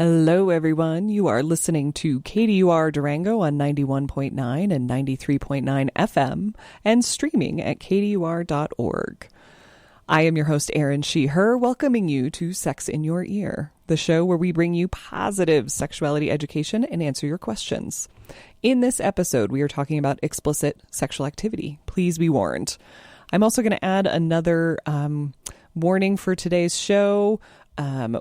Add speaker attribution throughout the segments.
Speaker 1: Hello, everyone. You are listening to KDUR Durango on 91.9 and 93.9 FM and streaming at kdur.org. I am your host, Erin, she, her, welcoming you to Sex in Your Ear, the show where we bring you positive sexuality education and answer your questions. In this episode, we are talking about explicit sexual activity. Please be warned. I'm also going to add another warning for today's show.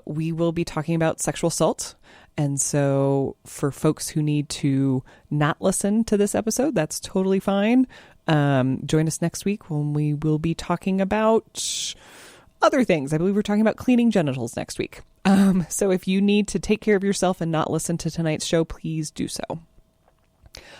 Speaker 1: We will be talking about sexual assault. And so for folks who need to not listen to this episode, that's totally fine. Join us next week when we will be talking about other things. I believe we're talking about cleaning genitals next week. So if you need to take care of yourself and not listen to tonight's show, please do so.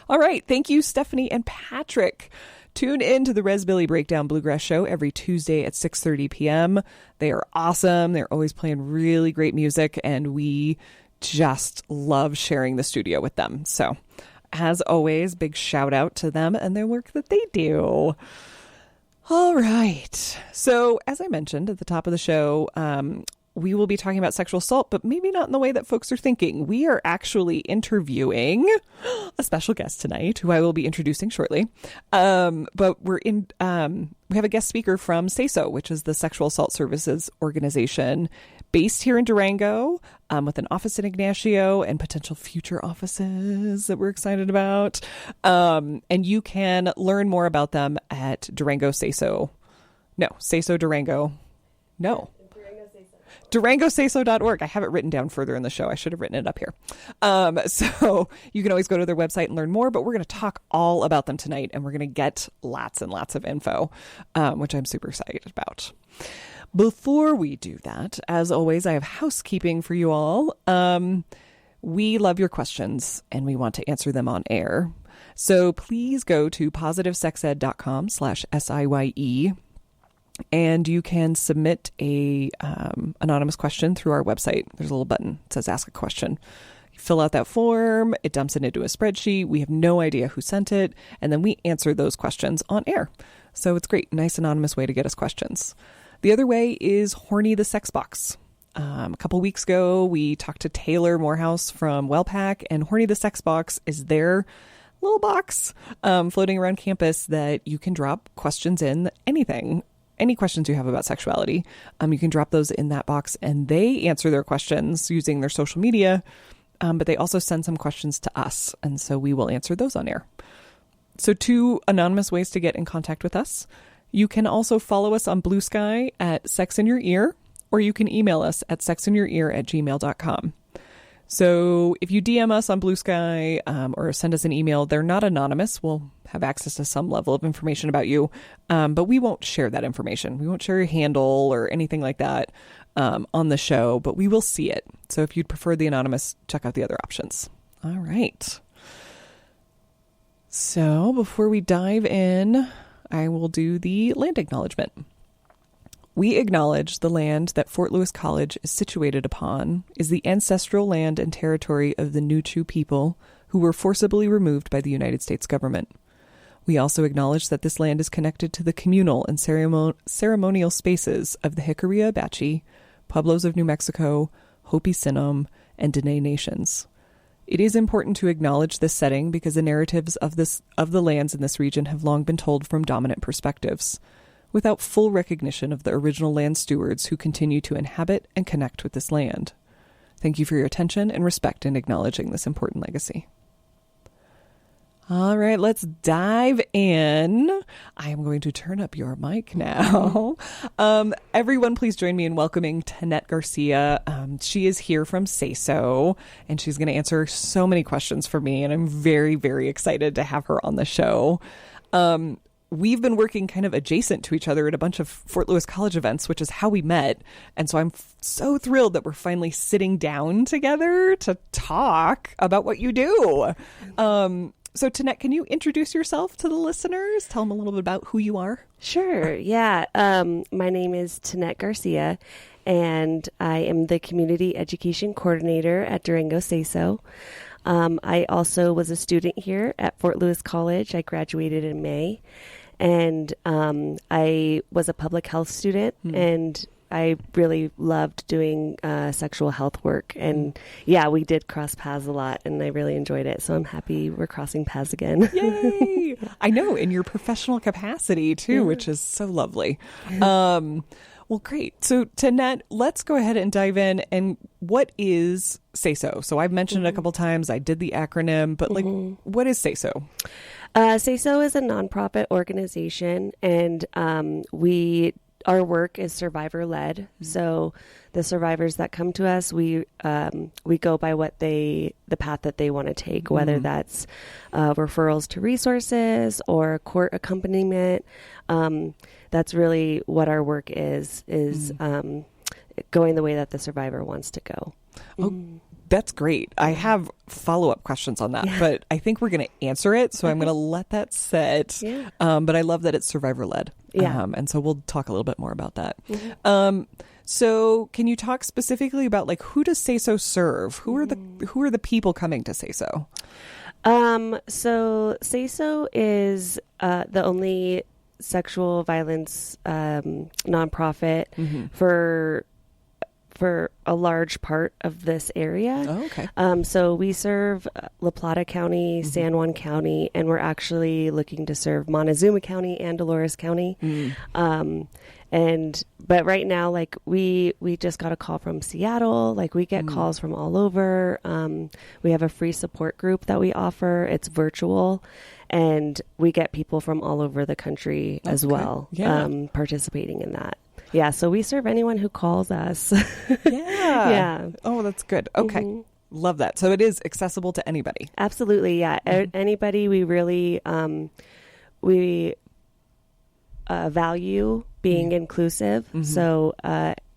Speaker 1: All right. Thank you, Stephanie and Patrick. Tune in to the Res Billy Breakdown Bluegrass Show every Tuesday at 6:30 p.m. They are awesome. They're always playing really great music, and we just love sharing the studio with them. So, as always, big shout out to them and their work that they do. All right. So, as I mentioned at the top of the show, we will be talking about sexual assault, but maybe not in the way that folks are thinking. We are actually interviewing a special guest tonight, who I will be introducing shortly. But we have a guest speaker from SASO, which is the Sexual Assault Services Organization based here in Durango, with an office in Ignacio and potential future offices that we're excited about. And you can learn more about them at SASO Durango. No. DurangoSASO.org. I have it written down further in the show. I should have written it up here. So you can always go to their website and learn more, but we're going to talk all about them tonight, and we're going to get lots and lots of info, which I'm super excited about. Before we do that, as always, I have housekeeping for you all. We love your questions, and we want to answer them on air. So please go to positivesexed.com/SIYE. And you can submit a anonymous question through our website. There's a little button that says ask a question. You fill out that form. It dumps it into a spreadsheet. We have no idea who sent it. And then we answer those questions on air. So it's great. Nice anonymous way to get us questions. The other way is Horny the Sex Box. A couple weeks ago, we talked to Taylor Morehouse from Wellpack, and Horny the Sex Box is their little box floating around campus that you can drop questions in, any questions you have about sexuality. You can drop those in that box, and they answer their questions using their social media, but they also send some questions to us, and so we will answer those on air. So 2 anonymous ways to get in contact with us. You can also follow us on Blue Sky at Sex in Your Ear, or you can email us at sexinyourear@gmail.com. So if you DM us on Blue Sky or send us an email, they're not anonymous. We'll have access to some level of information about you, but we won't share that information. We won't share your handle or anything like that on the show, but we will see it. So if you'd prefer the anonymous, check out the other options. All right. So before we dive in, I will do the land acknowledgement. We acknowledge the land that Fort Lewis College is situated upon is the ancestral land and territory of the Nuchu people who were forcibly removed by the United States government. We also acknowledge that this land is connected to the communal and ceremonial spaces of the Jicarilla Apache, Pueblos of New Mexico, Hopi Sinum, and Dene nations. It is important to acknowledge this setting because the narratives of the lands in this region have long been told from dominant perspectives, without full recognition of the original land stewards who continue to inhabit and connect with this land. Thank you for your attention and respect in acknowledging this important legacy. All right, let's dive in. I am going to turn up your mic now. Everyone, please join me in welcoming Tanette Garcia. She is here from SASO, and she's going to answer so many questions for me, and I'm very, very excited to have her on the show. We've been working kind of adjacent to each other at a bunch of Fort Lewis College events, which is how we met. And so I'm so thrilled that we're finally sitting down together to talk about what you do. So Tanette, can you introduce yourself to the listeners? Tell them a little bit about who you are.
Speaker 2: Sure. Yeah. My name is Tanette Garcia, and I am the Community Education Coordinator at Durango SASO. I also was a student here at Fort Lewis College. I graduated in May. And I was a public health student and I really loved doing sexual health work. And yeah, we did cross paths a lot and I really enjoyed it. So I'm happy we're crossing paths again.
Speaker 1: Yay! I know, in your professional capacity too, which is so lovely. Well, great. So, Tanette, let's go ahead and dive in. And what is SASO? So I've mentioned it a couple times. I did the acronym, but like, what is SASO?
Speaker 2: SASO is a nonprofit organization, and our work is survivor led. So the survivors that come to us, we go by the path that they want to take, whether that's referrals to resources or court accompaniment. That's really what our work is going the way that the survivor wants to go.
Speaker 1: Oh, that's great. I have follow-up questions on that, but I think we're going to answer it. So I'm going to let that sit. Yeah. But I love that it's survivor-led. Yeah. And so we'll talk a little bit more about that. So can you talk specifically about like who does SASO serve? Who are the people coming to SASO?
Speaker 2: So SASO is the only sexual violence nonprofit for a large part of this area.
Speaker 1: Oh, okay.
Speaker 2: So we serve La Plata County, San Juan County, and we're actually looking to serve Montezuma County and Dolores County. But right now, like we just got a call from Seattle. Like we get calls from all over. We have a free support group that we offer. It's virtual, and we get people from all over the country as well, participating in that. Yeah, so we serve anyone who calls us.
Speaker 1: Yeah. Oh, that's good. Okay. Love that. So it is accessible to anybody.
Speaker 2: Absolutely, yeah. Anybody. We really value being inclusive. So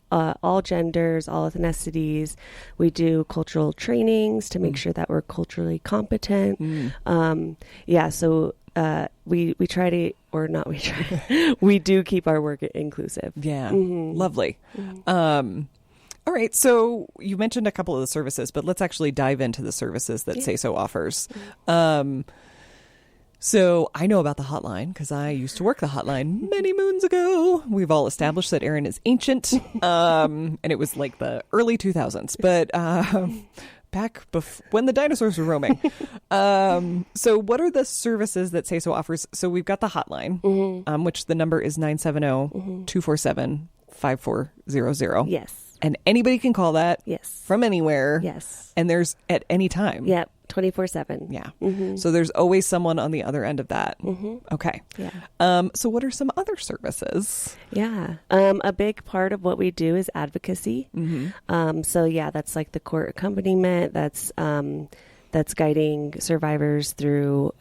Speaker 2: all genders, all ethnicities. We do cultural trainings to make sure that we're culturally competent. So we try to, or not we try, we do keep our work inclusive.
Speaker 1: Yeah. Lovely. All right. So you mentioned a couple of the services, but let's actually dive into the services that SASO offers. So I know about the hotline because I used to work the hotline many moons ago. We've all established that Erin is ancient, and it was like the early 2000s. But back when the dinosaurs were roaming. So what are the services that SASO offers? So we've got the hotline, which the number is 970-247-5400.
Speaker 2: Yes.
Speaker 1: And anybody can call that from anywhere.
Speaker 2: Yes.
Speaker 1: And there's at any time.
Speaker 2: Yep. 24/7.
Speaker 1: Yeah. So there's always someone on the other end of that. Okay. Yeah. So what are some other services?
Speaker 2: Yeah. A big part of what we do is advocacy. So yeah, that's like the court accompaniment. That's guiding survivors through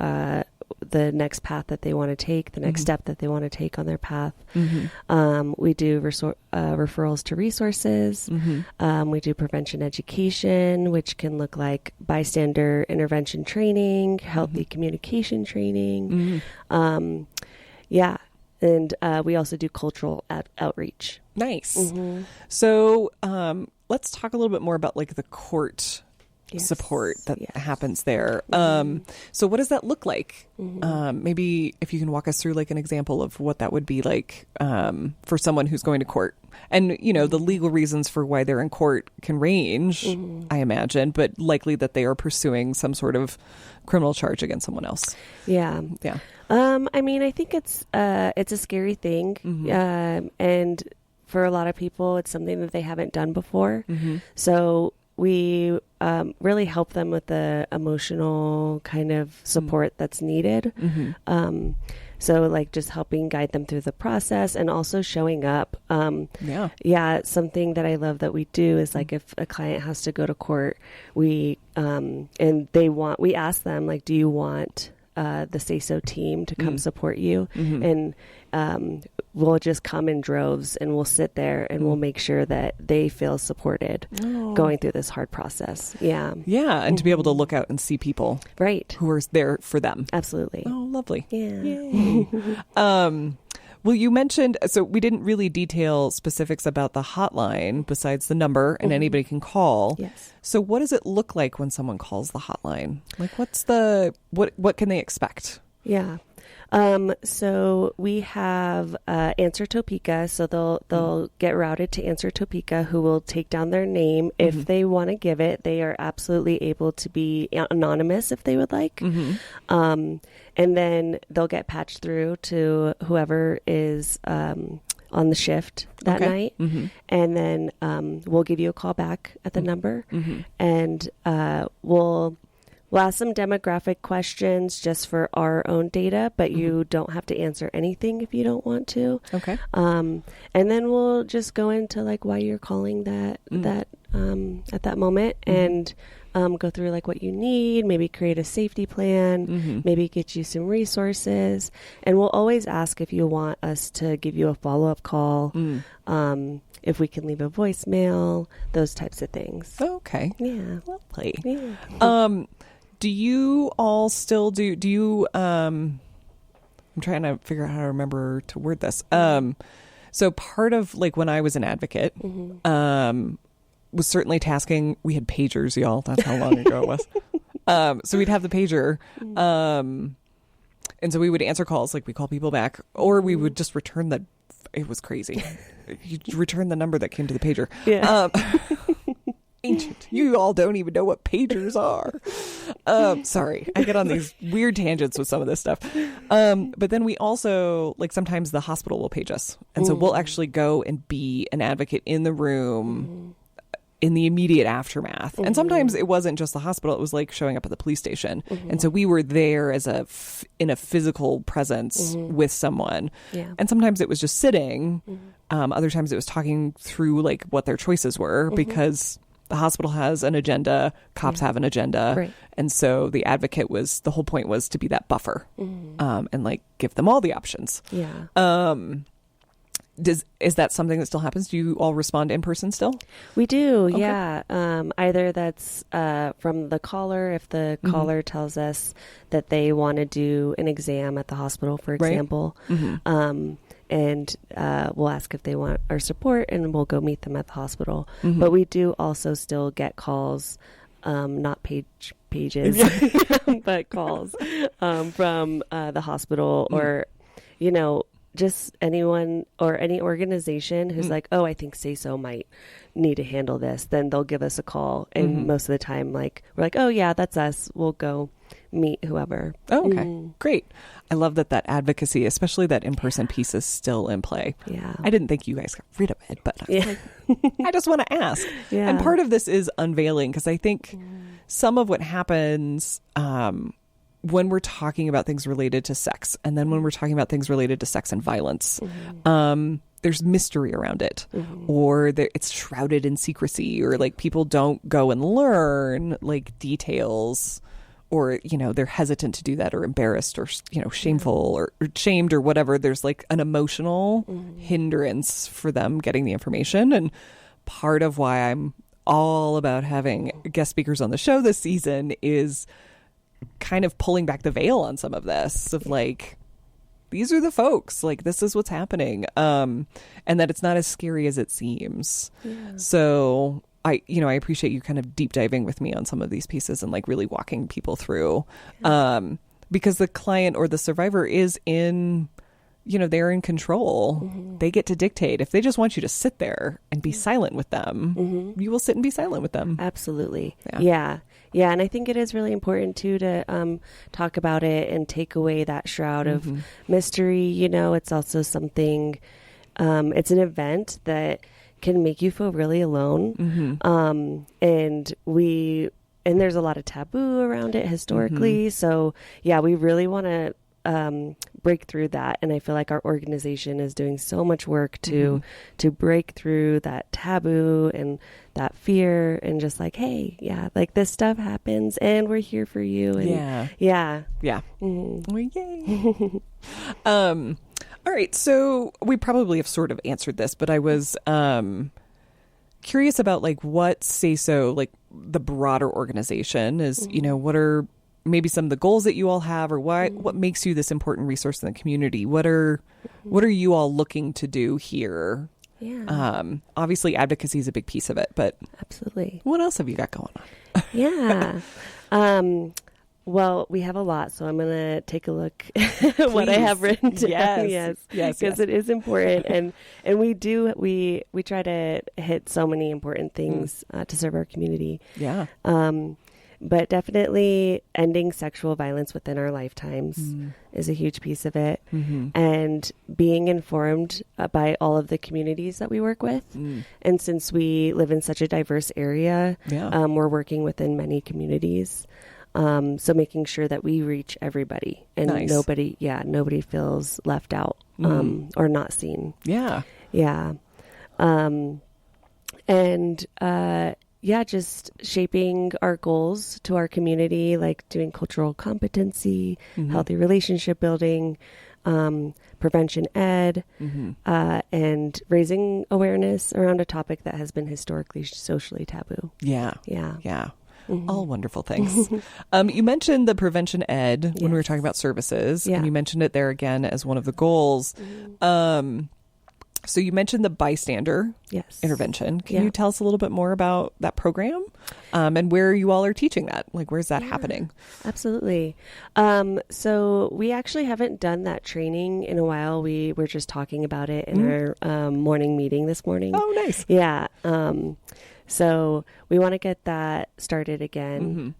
Speaker 2: the next path that they want to take, the next step that they want to take on their path. We do referrals to resources. We do prevention education, which can look like bystander intervention training, healthy communication training. And we also do cultural outreach.
Speaker 1: Nice. So let's talk a little bit more about like the court support that happens there. So what does that look like? Maybe if you can walk us through like an example of what that would be like for someone who's going to court. And, you know, the legal reasons for why they're in court can range, I imagine, but likely that they are pursuing some sort of criminal charge against someone else.
Speaker 2: Yeah. I mean, I think it's a scary thing. And for a lot of people, it's something that they haven't done before. So we really help them with the emotional kind of support that's needed. So like just helping guide them through the process and also showing up. Something that I love that we do is like if a client has to go to court, we ask them like, do you want the SASO team to come support you? And we'll just come in droves and we'll sit there and we'll make sure that they feel supported going through this hard process. Yeah.
Speaker 1: And to be able to look out and see people who are there for them.
Speaker 2: Absolutely.
Speaker 1: Oh, lovely.
Speaker 2: Yeah.
Speaker 1: Yay. Well, you mentioned, so we didn't really detail specifics about the hotline besides the number and anybody can call.
Speaker 2: Yes.
Speaker 1: So what does it look like when someone calls the hotline? Like what can they expect?
Speaker 2: Yeah. So we have Answer Topeka, so they'll get routed to Answer Topeka, who will take down their name if they want to give it. They are absolutely able to be anonymous if they would like. And then they'll get patched through to whoever is on the shift that night. And then we'll give you a call back at the number, and we'll ask some demographic questions just for our own data, but you don't have to answer anything if you don't want to.
Speaker 1: Okay.
Speaker 2: And then we'll just go into like why you're calling that at that moment, and go through like what you need, maybe create a safety plan, maybe get you some resources. And we'll always ask if you want us to give you a follow-up call, if we can leave a voicemail, those types of things.
Speaker 1: Okay.
Speaker 2: Yeah.
Speaker 1: Lovely.
Speaker 2: Yeah.
Speaker 1: Do you all still do you, I'm trying to figure out how to remember to word this. So part of like when I was an advocate, was certainly tasking, we had pagers, y'all. That's how long ago it was. So we'd have the pager. And so we would answer calls, like we call people back, or we would just return it was crazy. You return the number that came to the pager.
Speaker 2: Yeah.
Speaker 1: Ancient. You all don't even know what pagers are. Sorry, I get on these weird tangents with some of this stuff. But then we also, like, sometimes the hospital will page us. And so we'll actually go and be an advocate in the room in the immediate aftermath. And sometimes it wasn't just the hospital. It was like showing up at the police station. And so we were there as in a physical presence with someone.
Speaker 2: Yeah.
Speaker 1: And sometimes it was just sitting. Other times it was talking through like what their choices were, because the hospital has an agenda, cops have an agenda.
Speaker 2: Right.
Speaker 1: And so the advocate the whole point was to be that buffer, and like give them all the options.
Speaker 2: Yeah.
Speaker 1: Is that something that still happens? Do you all respond in person still?
Speaker 2: We do, yeah. Either that's from the caller, if the caller tells us that they want to do an exam at the hospital, for example. And we'll ask if they want our support, and we'll go meet them at the hospital. But we do also still get calls, not pages, but calls from the hospital, or, just anyone or any organization who's like, oh, I think SASO might need to handle this. Then they'll give us a call. And most of the time, like, we're like, oh, yeah, that's us. We'll go meet whoever.
Speaker 1: Oh, okay. Great. I love that advocacy, especially that in-person piece, is still in play.
Speaker 2: Yeah.
Speaker 1: I didn't think you guys got rid of it, but I just want to ask.
Speaker 2: Yeah.
Speaker 1: And part of this is unveiling, because I think some of what happens when we're talking about things related to sex, and then when we're talking about things related to sex and violence, there's mystery around it, or it's shrouded in secrecy, or like people don't go and learn like details, or, they're hesitant to do that, or embarrassed, or, shameful, or shamed, or whatever. There's like an emotional hindrance for them getting the information. And part of why I'm all about having guest speakers on the show this season is kind of pulling back the veil on some of this, of like, these are the folks, like, this is what's happening, and that it's not as scary as it seems. So I appreciate you kind of deep diving with me on some of these pieces and like really walking people through, because the client or the survivor is they're in control. They get to dictate. If they just want you to sit there and be silent with them, you will sit and be silent with them.
Speaker 2: Absolutely. Yeah. And I think it is really important too to talk about it and take away that shroud of mystery. It's also something, it's an event that can make you feel really alone. And there's a lot of taboo around it historically. So yeah, we really want to break through that, and I feel like our organization is doing so much work to break through that taboo and that fear, and just like, hey, like this stuff happens and we're here for you. And
Speaker 1: Well, yay. All right, so we probably have sort of answered this, but I was curious about like what SASO, like the broader organization is, what are maybe some of the goals that you all have, or what makes you this important resource in the community? What are you all looking to do here? Obviously advocacy is a big piece of it, but
Speaker 2: absolutely,
Speaker 1: what else have you got going on?
Speaker 2: Well, we have a lot, so I'm going to take a look at what I have written down.
Speaker 1: Yes.
Speaker 2: Because it is important. And we try to hit so many important things to serve our community.
Speaker 1: Yeah.
Speaker 2: But definitely ending sexual violence within our lifetimes is a huge piece of it.
Speaker 1: Mm-hmm.
Speaker 2: And being informed by all of the communities that we work with. And since we live in such a diverse area, we're working within many communities. So making sure that we reach everybody and nobody feels left out or not seen.
Speaker 1: Yeah.
Speaker 2: Yeah. Just shaping our goals to our community, like doing cultural competency, healthy relationship building, prevention ed, and raising awareness around a topic that has been historically socially taboo.
Speaker 1: Yeah.
Speaker 2: Yeah.
Speaker 1: Yeah. All wonderful things. You mentioned the prevention ed when we were talking about services, and you mentioned it there again as one of the goals. So you mentioned the bystander intervention. Can you tell us a little bit more about that program and where you all are teaching that? Like, where's that happening?
Speaker 2: Absolutely. So we actually haven't done that training in a while. We were just talking about it in our morning meeting this morning.
Speaker 1: Oh, nice.
Speaker 2: Yeah. So we want to get that started again.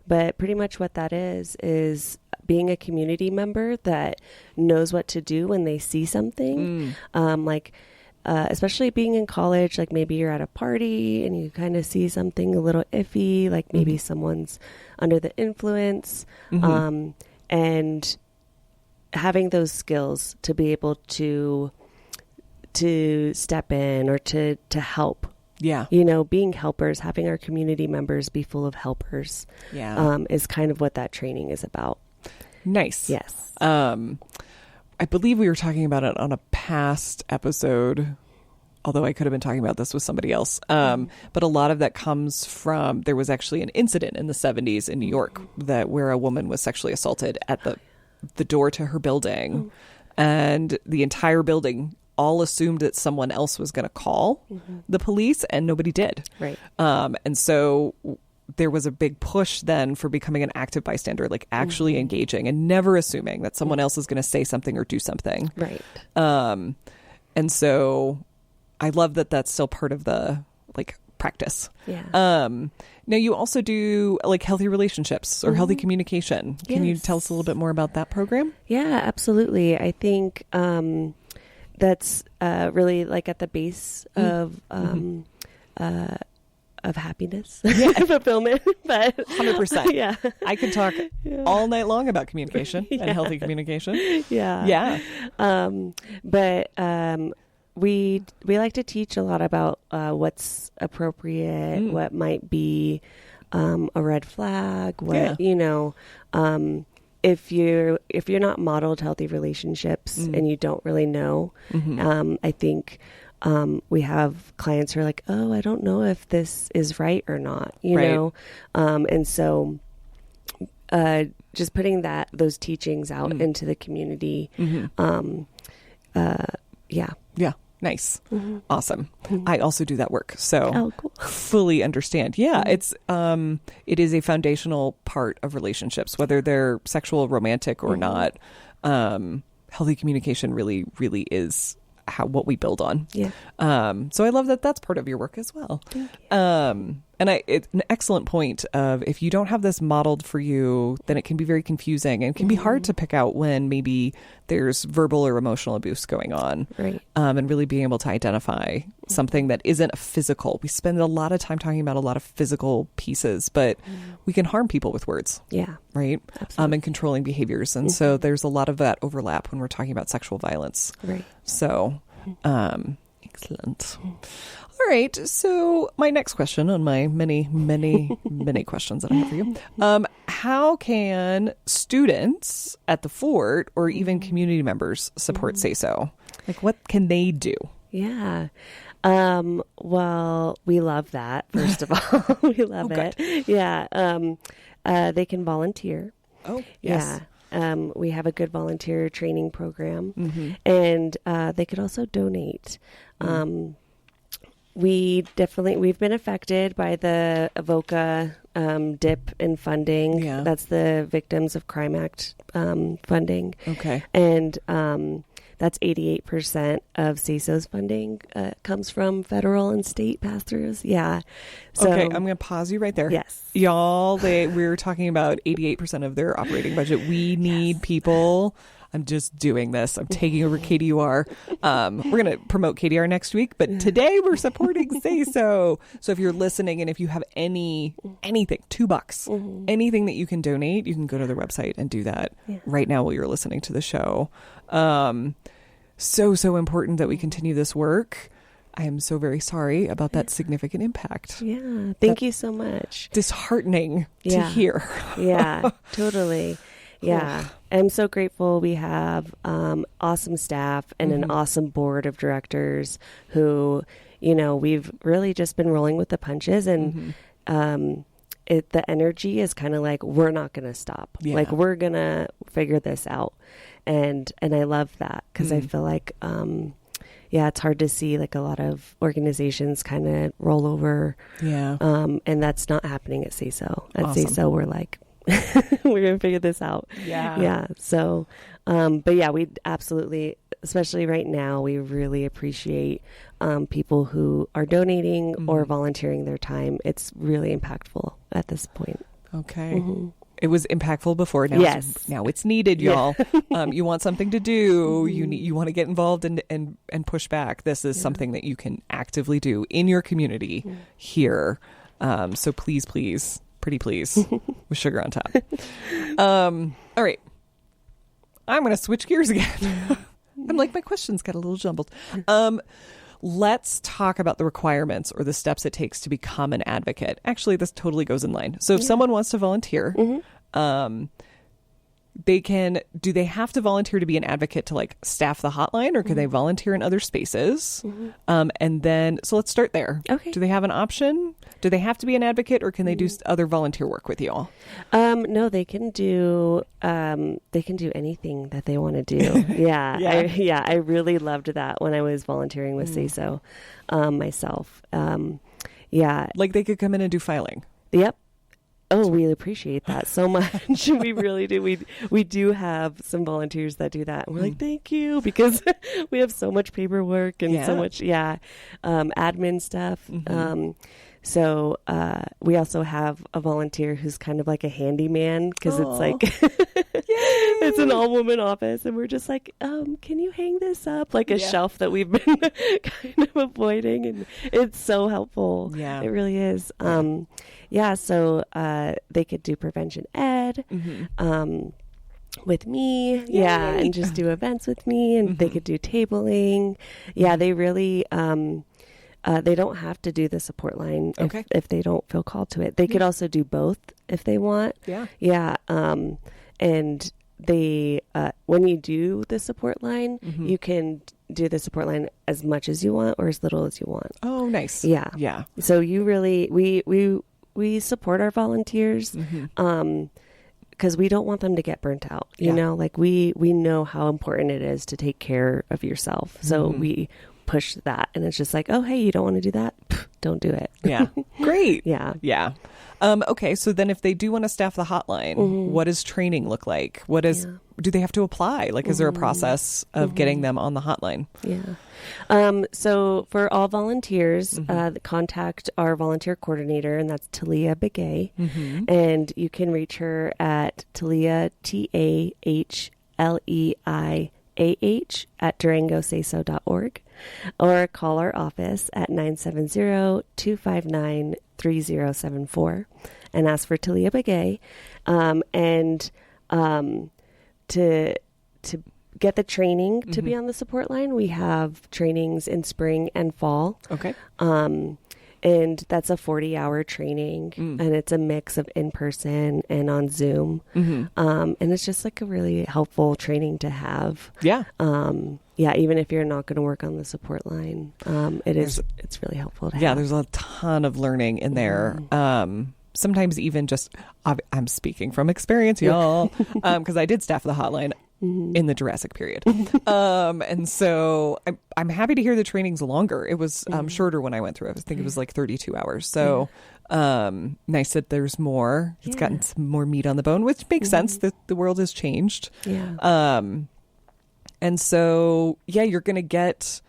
Speaker 2: But pretty much what that is being a community member that knows what to do when they see something. Especially being in college, like maybe you're at a party and you kind of see something a little iffy, like maybe someone's under the influence, and having those skills to be able to step in or to help.
Speaker 1: Yeah.
Speaker 2: Being helpers, having our community members be full of helpers is kind of what that training is about.
Speaker 1: Nice.
Speaker 2: Yes.
Speaker 1: I believe we were talking about it on a past episode, although I could have been talking about this with somebody else. But a lot of that comes from, there was actually an incident in the 70s in New York where a woman was sexually assaulted at the door to her building. And the entire building all assumed that someone else was going to call the police, and nobody did.
Speaker 2: Right.
Speaker 1: And so there was a big push then for becoming an active bystander, like actually engaging and never assuming that someone else is going to say something or do something.
Speaker 2: Right.
Speaker 1: And so I love that that's still part of the practice.
Speaker 2: Yeah.
Speaker 1: Now you also do healthy relationships or healthy communication. Can you tell us a little bit more about that program?
Speaker 2: Yeah, absolutely. I think that's really at the base of happiness, fulfillment. But
Speaker 1: 100%.
Speaker 2: Yeah,
Speaker 1: I could talk all night long about communication and healthy communication.
Speaker 2: Yeah. But we like to teach a lot about what's appropriate, what might be a red flag, what if you're not modeled healthy relationships and you don't really know, I think we have clients who are like, oh, I don't know if this is right or not, you know? And so just putting those teachings out into the community.
Speaker 1: Yeah. Nice. Awesome. I also do that work. So
Speaker 2: cool.
Speaker 1: Fully understand. Yeah. It is a foundational part of relationships, whether they're sexual, romantic or not. Healthy communication really, really is what we build on.
Speaker 2: Yeah.
Speaker 1: So I love that that's part of your work as well. And it's an excellent point of if you don't have this modeled for you, then it can be very confusing and it can be hard to pick out when maybe there's verbal or emotional abuse going on.
Speaker 2: Right.
Speaker 1: And really being able to identify something that isn't a physical. We spend a lot of time talking about a lot of physical pieces, but we can harm people with words.
Speaker 2: Yeah.
Speaker 1: Right.
Speaker 2: Absolutely.
Speaker 1: And controlling behaviors. And so there's a lot of that overlap when we're talking about sexual violence.
Speaker 2: Right.
Speaker 1: So, excellent. All right. So my next question on my many, many, many questions that I have for you. How can students at the fort or even community members support SASO? What can they do?
Speaker 2: Yeah. Well, we love that, first of all. We love it. Yeah. They can volunteer.
Speaker 1: Oh, yes.
Speaker 2: Yeah. We have a good volunteer training program, and they could also donate. we've been affected by the Avoca dip in funding.
Speaker 1: Yeah.
Speaker 2: That's the Victims of Crime Act funding.
Speaker 1: Okay.
Speaker 2: And that's 88% of SASO's funding comes from federal and state pass-throughs. Yeah. So,
Speaker 1: okay, I'm going to pause you right there.
Speaker 2: Yes.
Speaker 1: Y'all, we're talking about 88% of their operating budget. We need people. I'm just doing this. I'm taking over KDUR. We're going to promote KDUR next week, but today we're supporting SASO. So if you're listening and if you have anything, $2, anything that you can donate, you can go to their website and do that right now while you're listening to the show. So important that we continue this work. I am so very sorry about that significant impact.
Speaker 2: Yeah. Thank you so much.
Speaker 1: Disheartening to hear.
Speaker 2: Yeah, totally. Yeah. I'm so grateful we have awesome staff and an awesome board of directors who, we've really just been rolling with the punches, and the energy is kind of like, we're not going to stop.
Speaker 1: Yeah.
Speaker 2: Like, we're going to figure this out. And I love that because I feel like, it's hard to see like a lot of organizations kind of roll over. Yeah. And that's not happening at SASO. At SASO, we're like, we're going to figure this out.
Speaker 1: Yeah.
Speaker 2: Yeah. So, but yeah, we absolutely, especially right now, we really appreciate people who are donating or volunteering their time. It's really impactful at this point.
Speaker 1: Okay. It was impactful before. Now, now it's needed, y'all. You want something to do. You want to get involved and push back. This is something that you can actively do in your community here. So please, pretty please, with sugar on top. All right. I'm going to switch gears again. I'm like, my questions got a little jumbled. Let's talk about the requirements or the steps it takes to become an advocate. Actually, this totally goes in line. So if someone wants to volunteer, do they have to volunteer to be an advocate to like staff the hotline, or can they volunteer in other spaces? And then, so let's start there.
Speaker 2: Okay.
Speaker 1: Do they have an option? Do they have to be an advocate, or can they do other volunteer work with you all?
Speaker 2: No, they can do anything that they want to do. Yeah. I really loved that when I was volunteering with SASO myself.
Speaker 1: Like they could come in and do filing.
Speaker 2: Yep. Oh, we appreciate that so much. We really do. We do have some volunteers that do that. And we're like, thank you, because we have so much paperwork and so much, admin stuff. So we also have a volunteer who's kind of like a handyman, because it's like it's an all-woman office, and we're just like, can you hang this up? Like a shelf that we've been kind of avoiding, and it's so helpful. Yeah, it really is. So they could do prevention ed with me. Yay. Yeah, and just do events with me, and they could do tabling. Yeah, they really... they don't have to do the support line if they don't feel called to it. They could also do both if they want. Yeah. Yeah. And they, when you do the support line, you can do the support line as much as you want or as little as you want.
Speaker 1: Oh, nice.
Speaker 2: Yeah. Yeah. So you really, we support our volunteers, because we don't want them to get burnt out. You know, like we know how important it is to take care of yourself. So we push that, and it's just like, oh, hey, you don't want to do that? Pff, don't do it.
Speaker 1: Yeah. Great.
Speaker 2: Yeah.
Speaker 1: Yeah. Okay. So then if they do want to staff the hotline, what does training look like? Do they have to apply? Like, is there a process of getting them on the hotline?
Speaker 2: Yeah. So for all volunteers, contact our volunteer coordinator, and that's Talia Begay. And you can reach her at Talia, TAHLEIAH at DurangoSASO.org, or call our office at 970-259-3074 and ask for Talia Begay. And to get the training to be on the support line, we have trainings in spring and fall. Okay. And that's a 40-hour training, and it's a mix of in-person and on Zoom. And it's just like a really helpful training to have. Yeah. Even if you're not going to work on the support line, it's really helpful to have.
Speaker 1: Yeah, there's a ton of learning in there. Sometimes even just, I'm speaking from experience, y'all, because I did staff the hotline. in the Jurassic period. And so I'm happy to hear the training's longer. It was shorter when I went through it. I think it was like 32 hours. So nice that there's more. It's gotten some more meat on the bone, which makes sense that the world has changed.
Speaker 2: Yeah.
Speaker 1: And so, you're going to get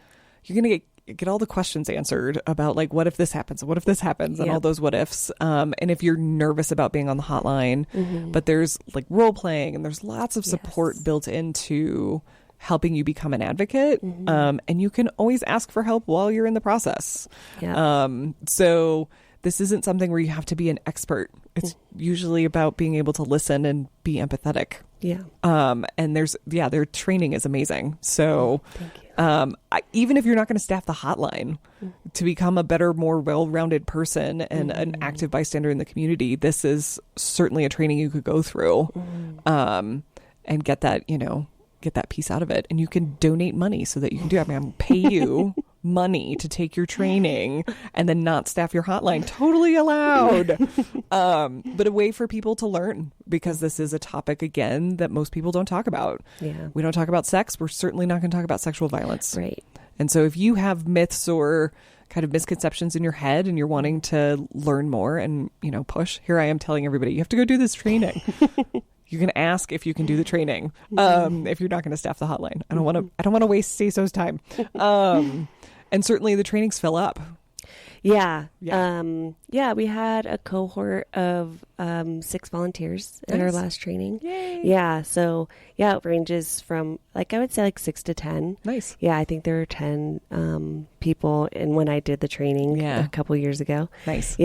Speaker 1: all the questions answered about like, what if this happens? What if this happens? And all those what ifs. And if you're nervous about being on the hotline, but there's like role playing and there's lots of support built into helping you become an advocate. And you can always ask for help while you're in the process. So this isn't something where you have to be an expert. It's usually about being able to listen and be empathetic. And their training is amazing. So even if you're not going to staff the hotline, to become a better, more well-rounded person and an active bystander in the community, this is certainly a training you could go through and get that piece out of it. And you can donate money so that you can do it. I mean, I'm pay you money to take your training and then not staff your hotline. Totally allowed. But a way for people to learn, because this is a topic, again, that most people don't talk about. We don't talk about sex. We're certainly not going to talk about sexual violence.
Speaker 2: Right.
Speaker 1: And so if you have myths or kind of misconceptions in your head and you're wanting to learn more and, push, here I am telling everybody, you have to go do this training. You can ask if you can do the training if you're not going to staff the hotline. I don't want to waste SASO's time. And certainly the trainings fill up.
Speaker 2: We had a cohort of 6 volunteers in our last training.
Speaker 1: Yay.
Speaker 2: So it ranges from I would say 6 to 10.
Speaker 1: Nice.
Speaker 2: I think there were 10 people in when I did the training a couple years ago.
Speaker 1: Nice.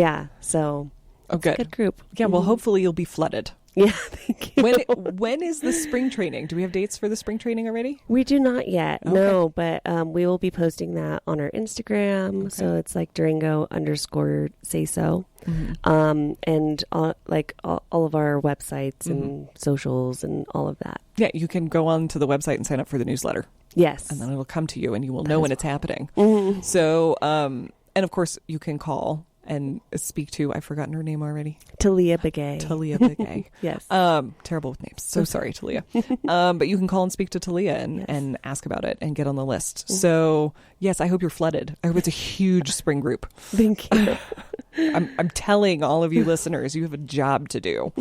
Speaker 2: So
Speaker 1: good.
Speaker 2: It's a good group.
Speaker 1: Well, hopefully you'll be flooded.
Speaker 2: Thank you.
Speaker 1: When is the spring training? Do we have dates for the spring training already?
Speaker 2: We do not yet. Okay. No, but we will be posting that on our Instagram. Okay. So it's Durango_SASO. And all of our websites and socials and all of that. Yeah,
Speaker 1: you can go on to the website and sign up for the newsletter.
Speaker 2: Yes.
Speaker 1: And then it'll come to you and you will know when it's happening. So, and of course you can call and speak to, I've forgotten her name already.
Speaker 2: Talia Begay.
Speaker 1: Yes. Terrible with names. So sorry, Talia. But you can call and speak to Talia and ask about it and get on the list. So yes, I hope you're flooded. I hope it's a huge spring group.
Speaker 2: Thank you.
Speaker 1: I'm telling all of you listeners, you have a job to do.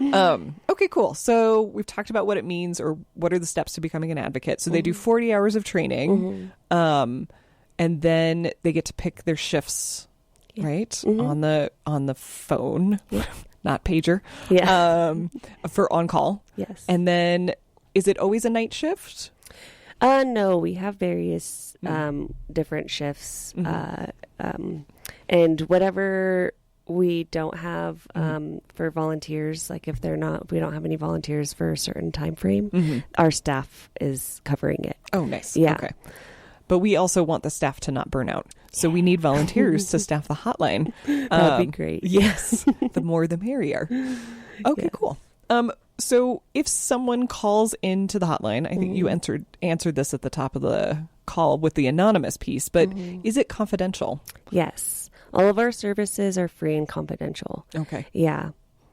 Speaker 1: Okay, cool. So we've talked about what it means or what are the steps to becoming an advocate. So they do 40 hours of training. And then they get to pick their shifts. Right. On the phone, not pager. For on call.
Speaker 2: Yes.
Speaker 1: And then is it always a night shift?
Speaker 2: No, we have various different shifts. And whatever we don't have for volunteers, like if we don't have any volunteers for a certain time frame, our staff is covering it.
Speaker 1: Oh, nice.
Speaker 2: Yeah.
Speaker 1: Okay. But we also want the staff to not burn out. So we need volunteers to staff the hotline.
Speaker 2: That'd be great.
Speaker 1: Yes. The more the merrier. Okay, cool. So if someone calls into the hotline, I think you answered this at the top of the call with the anonymous piece, but is it confidential?
Speaker 2: Yes. All of our services are free and confidential.
Speaker 1: Okay.
Speaker 2: Yeah.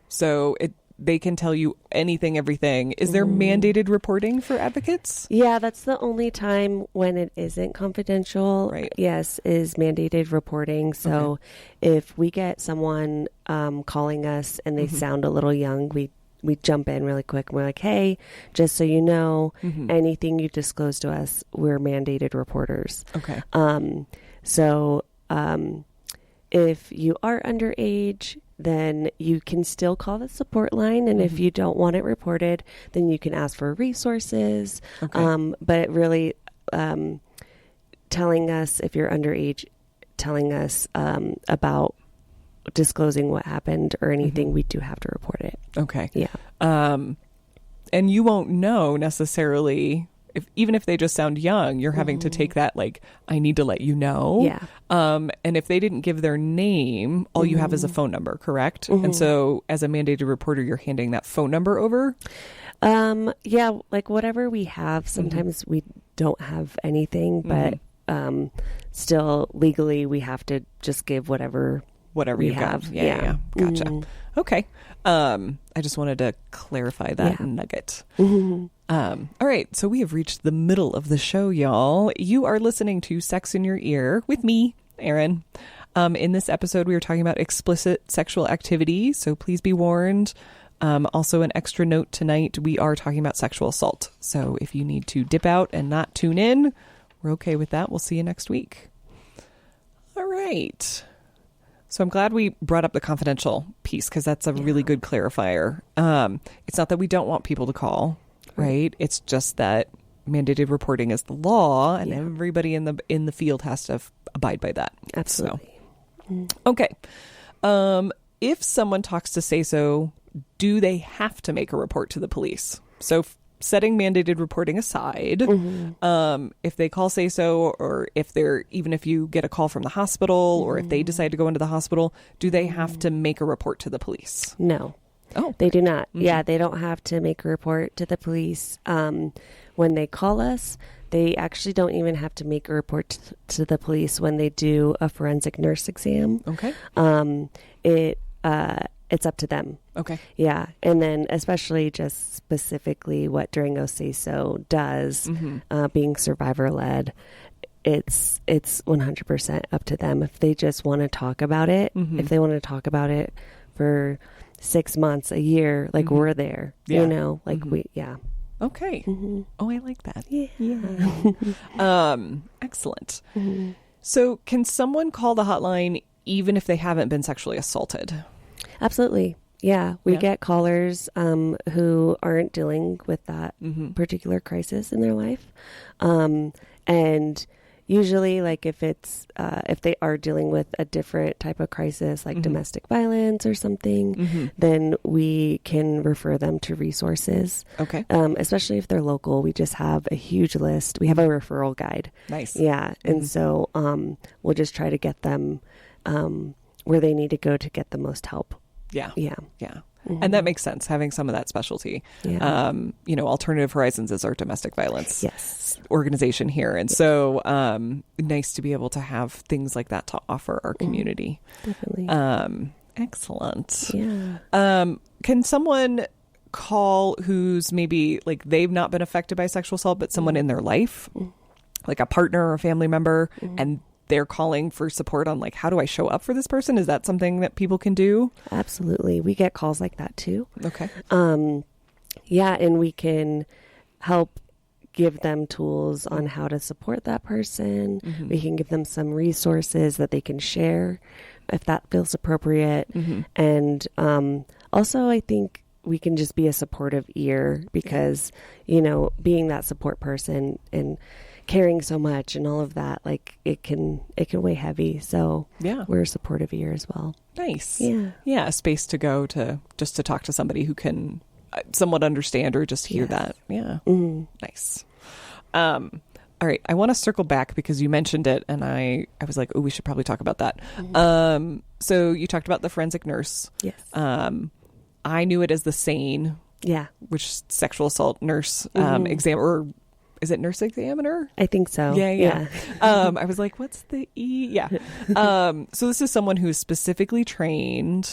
Speaker 1: So they can tell you anything, everything. Is there mandated reporting for advocates?
Speaker 2: Yeah, that's the only time when it isn't confidential.
Speaker 1: Right.
Speaker 2: Yes, is mandated reporting. So if we get someone calling us and they sound a little young, we jump in really quick and we're like, hey, just so you know, anything you disclose to us, we're mandated reporters.
Speaker 1: Okay.
Speaker 2: So if you are underage, then you can still call the support line. And if you don't want it reported, then you can ask for resources. Okay. But really telling us, if you're underage, telling us about disclosing what happened or anything, we do have to report it.
Speaker 1: Okay.
Speaker 2: Yeah.
Speaker 1: And you won't know necessarily, even if they just sound young, you're having to take that, I need to let you know.
Speaker 2: Yeah.
Speaker 1: And if they didn't give their name, all you have is a phone number, correct? And so as a mandated reporter, you're handing that phone number over?
Speaker 2: Yeah, whatever we have. Sometimes we don't have anything, but still legally we have to just give whatever
Speaker 1: you have. Yeah. Gotcha. Okay. I just wanted to clarify that nugget. All right, so we have reached the middle of the show, y'all. You are listening to Sex in Your Ear with me, Erin. In this episode, we are talking about explicit sexual activity, so please be warned. Also, an extra note tonight, we are talking about sexual assault. So if you need to dip out and not tune in, we're okay with that. We'll see you next week. All right. So I'm glad we brought up the confidential piece because that's a really good clarifier. It's not that we don't want people to call. Right. It's just that mandated reporting is the law and everybody in the field has to abide by that.
Speaker 2: Absolutely.
Speaker 1: So, okay. If someone talks to SASO, do they have to make a report to the police? So setting mandated reporting aside, if they call SASO or even if you get a call from the hospital or if they decide to go into the hospital, do they have to make a report to the police?
Speaker 2: No.
Speaker 1: Oh,
Speaker 2: they do not. Yeah, they don't have to make a report to the police. When they call us, they actually don't even have to make a report to the police when they do a forensic nurse exam.
Speaker 1: Okay.
Speaker 2: It's up to them.
Speaker 1: Okay.
Speaker 2: Yeah. And then especially just specifically what Durango SASO does, being survivor led, it's 100% up to them. If they just want to talk about it, if they want to talk about it for 6 months, a year, like we're there, you know, like
Speaker 1: Okay. Oh, I like that. Excellent. So can someone call the hotline even if they haven't been sexually assaulted?
Speaker 2: Absolutely. Yeah. We get callers who aren't dealing with that particular crisis in their life. And usually, like if they are dealing with a different type of crisis, like domestic violence or something, then we can refer them to resources.
Speaker 1: Okay.
Speaker 2: Especially if they're local, we just have a huge list. We have a referral guide.
Speaker 1: Nice.
Speaker 2: Yeah. And so we'll just try to get them where they need to go to get the most help.
Speaker 1: Yeah.
Speaker 2: Yeah.
Speaker 1: Yeah. And that makes sense, having some of that specialty.
Speaker 2: Yeah.
Speaker 1: Alternative Horizons is our domestic violence organization here. And so nice to be able to have things like that to offer our community.
Speaker 2: Definitely.
Speaker 1: Excellent.
Speaker 2: Yeah.
Speaker 1: Can someone call who's maybe like they've not been affected by sexual assault, but someone in their life, like a partner or a family member, and they're calling for support on like, how do I show up for this person? Is that something that people can do?
Speaker 2: Absolutely. We get calls like that too.
Speaker 1: Okay.
Speaker 2: Yeah. And we can help give them tools on how to support that person. We can give them some resources that they can share if that feels appropriate. And also, I think we can just be a supportive ear because, being that support person and carrying so much and all of that, like it can weigh heavy. So we're a supportive ear as well.
Speaker 1: Nice.
Speaker 2: Yeah.
Speaker 1: A space to go to just to talk to somebody who can somewhat understand or just hear that. Yeah. Nice. All right. I want to circle back because you mentioned it and I was like, oh, we should probably talk about that. So you talked about the forensic nurse.
Speaker 2: Yes.
Speaker 1: I knew it as the SANE.
Speaker 2: Yeah.
Speaker 1: Which sexual assault nurse exam, or is it nurse examiner?
Speaker 2: I think so.
Speaker 1: Yeah. I was like, what's the E? Yeah. So this is someone who is specifically trained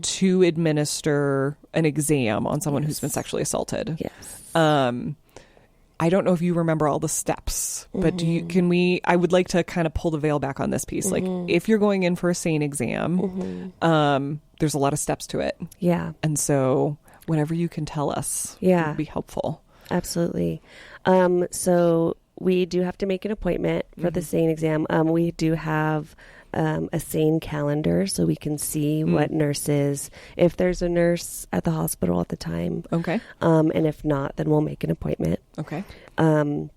Speaker 1: to administer an exam on someone who's been sexually assaulted.
Speaker 2: Yes.
Speaker 1: I don't know if you remember all the steps, but I would like to kind of pull the veil back on this piece. Like if you're going in for a SANE exam, there's a lot of steps to it.
Speaker 2: Yeah.
Speaker 1: And so whatever you can tell us would be helpful.
Speaker 2: Absolutely. So we do have to make an appointment for the SANE exam. We do have a SANE calendar so we can see what nurses, if there's a nurse at the hospital at the time. Okay. And if not, then we'll make an appointment.
Speaker 1: Okay.
Speaker 2: And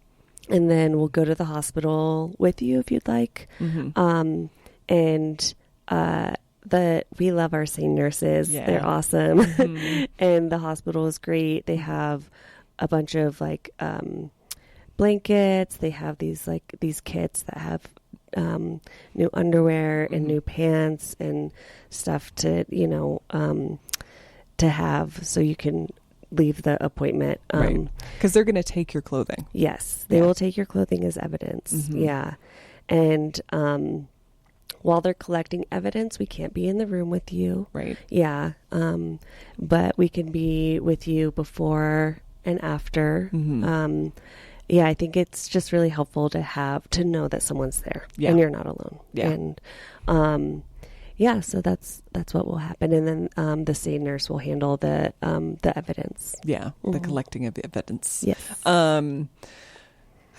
Speaker 2: then we'll go to the hospital with you if you'd like. We love our SANE nurses. Yeah. They're awesome. And the hospital is great. They have a bunch of blankets. They have these kits that have new underwear and new pants and stuff to have so you can leave the appointment.
Speaker 1: Right. Because they're going to take your clothing.
Speaker 2: Yes. They will take your clothing as evidence. Yeah. And while they're collecting evidence, we can't be in the room with you.
Speaker 1: Right.
Speaker 2: Yeah. But we can be with you before and after. Yeah, I think it's just really helpful to know that someone's there and you're not alone.
Speaker 1: Yeah.
Speaker 2: And yeah, so that's what will happen. And then the SANE nurse will handle the evidence.
Speaker 1: Yeah, the collecting of the evidence.
Speaker 2: Yes.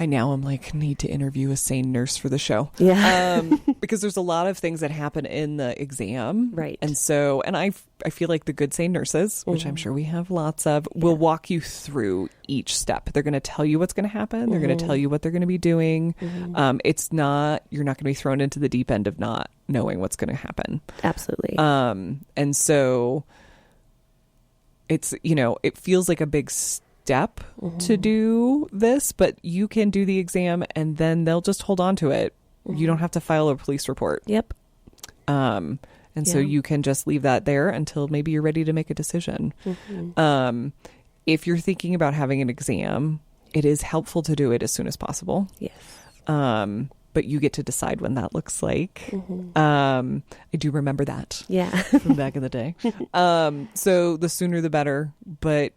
Speaker 1: I now am like, need to interview a SANE nurse for the show.
Speaker 2: Yeah.
Speaker 1: Because there's a lot of things that happen in the exam.
Speaker 2: Right.
Speaker 1: And so, and I feel like the good SANE nurses, which I'm sure we have lots of, will walk you through each step. They're going to tell you what's going to happen. They're going to tell you what they're going to be doing. You're not going to be thrown into the deep end of not knowing what's going to happen.
Speaker 2: Absolutely.
Speaker 1: And so it's, it feels like a big step to do this, but you can do the exam and then they'll just hold on to it. You don't have to file a police report.
Speaker 2: Yep.
Speaker 1: So you can just leave that there until maybe you're ready to make a decision. If you're thinking about having an exam, it is helpful to do it as soon as possible.
Speaker 2: Yes.
Speaker 1: But you get to decide when that looks like. I do remember that.
Speaker 2: Yeah.
Speaker 1: From back in the day. So the sooner the better, but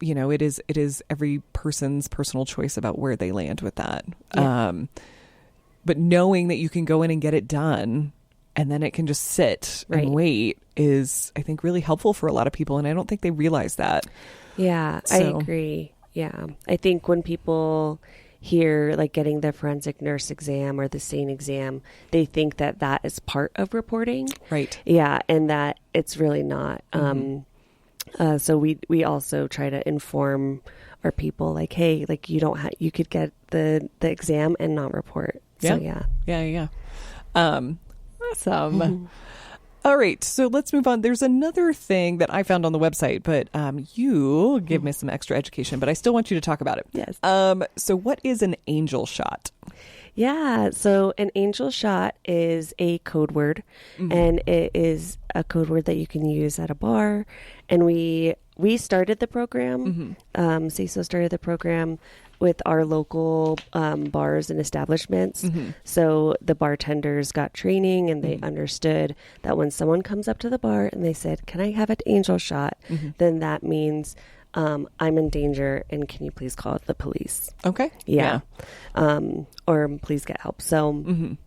Speaker 1: it is every person's personal choice about where they land with that.
Speaker 2: Yeah.
Speaker 1: But knowing that you can go in and get it done and then it can just sit and wait is, I think, really helpful for a lot of people. And I don't think they realize that.
Speaker 2: Yeah, I agree. Yeah. I think when people hear like getting the forensic nurse exam or the SANE exam, they think that is part of reporting.
Speaker 1: Right.
Speaker 2: Yeah. And that it's really not. So we also try to inform our people like, hey, like you could get the exam and not report. So yeah.
Speaker 1: Awesome. All right, so let's move on. There's another thing that I found on the website, but you give me some extra education, but I still want you to talk about it.
Speaker 2: Yes.
Speaker 1: So what is an angel shot?
Speaker 2: Yeah, so an angel shot is a code word, and it is a code word that you can use at a bar. And we started the program, SASO started the program with our local bars and establishments. So the bartenders got training and they understood that when someone comes up to the bar and they said, "Can I have an angel shot?" then that means I'm in danger and can you please call the police?
Speaker 1: Okay.
Speaker 2: Yeah. Or please get help. So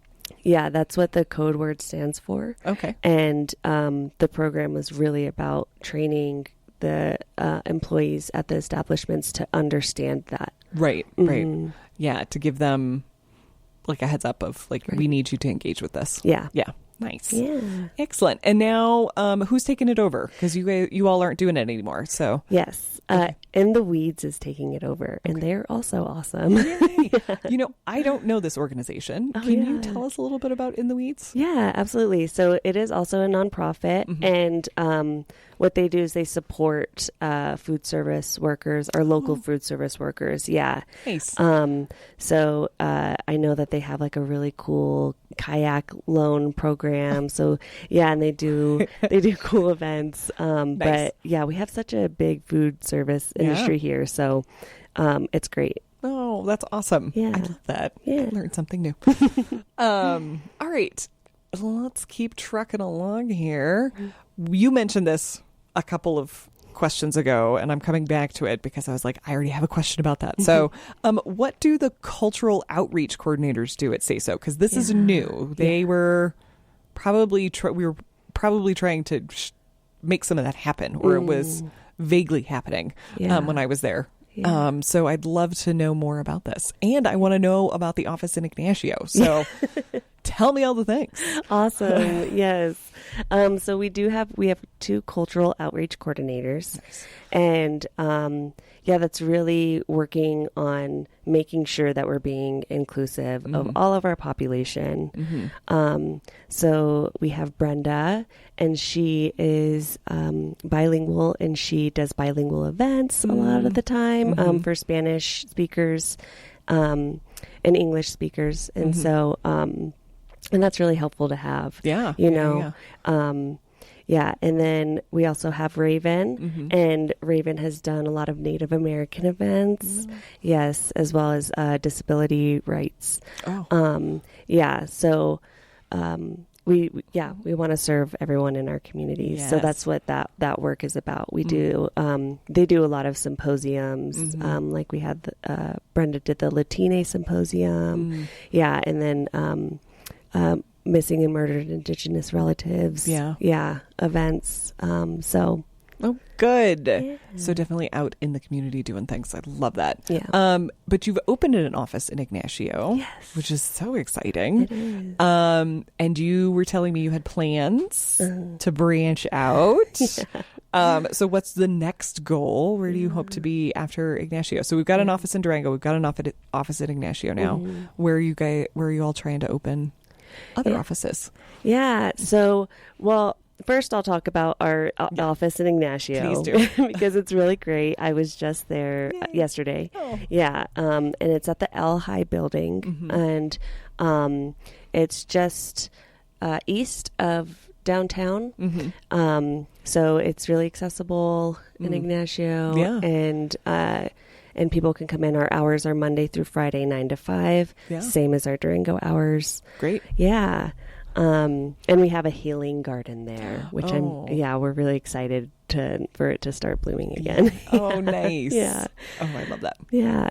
Speaker 2: yeah, that's what the code word stands for.
Speaker 1: Okay.
Speaker 2: And the program was really about training the employees at the establishments to understand that.
Speaker 1: Right. Yeah, to give them like a heads up of like, we need you to engage with this.
Speaker 2: Yeah.
Speaker 1: Nice.
Speaker 2: Yeah.
Speaker 1: Excellent. And now who's taking it over? Because you all aren't doing it anymore. So
Speaker 2: yes. In the Weeds is taking it over, and they're also awesome.
Speaker 1: Yeah. I don't know this organization. Can you tell us a little bit about In the Weeds?
Speaker 2: Yeah, absolutely. So it is also a nonprofit, and what they do is they support food service workers or local food service workers. Yeah.
Speaker 1: Nice.
Speaker 2: So I know that they have like a really cool kayak loan program. So yeah, and they do cool events.
Speaker 1: Nice.
Speaker 2: But yeah, we have such a big food service industry here. So it's great.
Speaker 1: Oh, that's awesome.
Speaker 2: Yeah.
Speaker 1: I love that.
Speaker 2: Yeah.
Speaker 1: I learned something new. All right. Let's keep trucking along here. You mentioned this a couple of questions ago, and I'm coming back to it because I was like, I already have a question about that. So what do the cultural outreach coordinators do at SASO? Because this is new. They were probably we were probably trying to make some of that happen, or it was vaguely happening when I was there. Yeah. So I'd love to know more about this. And I want to know about the office in Ignacio. So tell me all the things.
Speaker 2: Awesome. Yes. So we have 2 cultural outreach coordinators.
Speaker 1: Nice. And
Speaker 2: that's really working on making sure that we're being inclusive of all of our population. So we have Brenda, and she is bilingual, and she does bilingual events a lot of the time for Spanish speakers and English speakers. And so and that's really helpful to have.
Speaker 1: Yeah.
Speaker 2: And then we also have Raven, and Raven has done a lot of Native American events, yes, as well as disability rights. So we want to serve everyone in our communities.
Speaker 1: Yes.
Speaker 2: So that's what that work is about. We do, they do a lot of symposiums. Like we had, Brenda did the Latina symposium. Yeah. And then, missing and murdered Indigenous relatives. Yeah. Events.
Speaker 1: Oh, good.
Speaker 2: Yeah.
Speaker 1: So definitely out in the community doing things. I love that.
Speaker 2: Yeah.
Speaker 1: But you've opened an office in Ignacio,
Speaker 2: Yes.
Speaker 1: which is so exciting.
Speaker 2: It is.
Speaker 1: And you were telling me you had plans to branch out. So what's the next goal? Where do you hope to be after Ignacio? So we've got an office in Durango. We've got an office at Ignacio now. Where are you all trying to open other offices?
Speaker 2: Yeah. So, well, first, I'll talk about our office in Ignacio.
Speaker 1: Please do.
Speaker 2: Because it's really great. I was just there yesterday.
Speaker 1: Oh.
Speaker 2: Yeah. And it's at the L High building. And it's just east of downtown. So it's really accessible in Ignacio.
Speaker 1: Yeah.
Speaker 2: And people can come in. Our hours are Monday through Friday, 9 to 5.
Speaker 1: Yeah.
Speaker 2: Same as our Durango hours.
Speaker 1: Great.
Speaker 2: Yeah. And we have a healing garden there, which we're really excited for it to start blooming again.
Speaker 1: Oh, nice.
Speaker 2: Yeah.
Speaker 1: Oh, I love that.
Speaker 2: Yeah.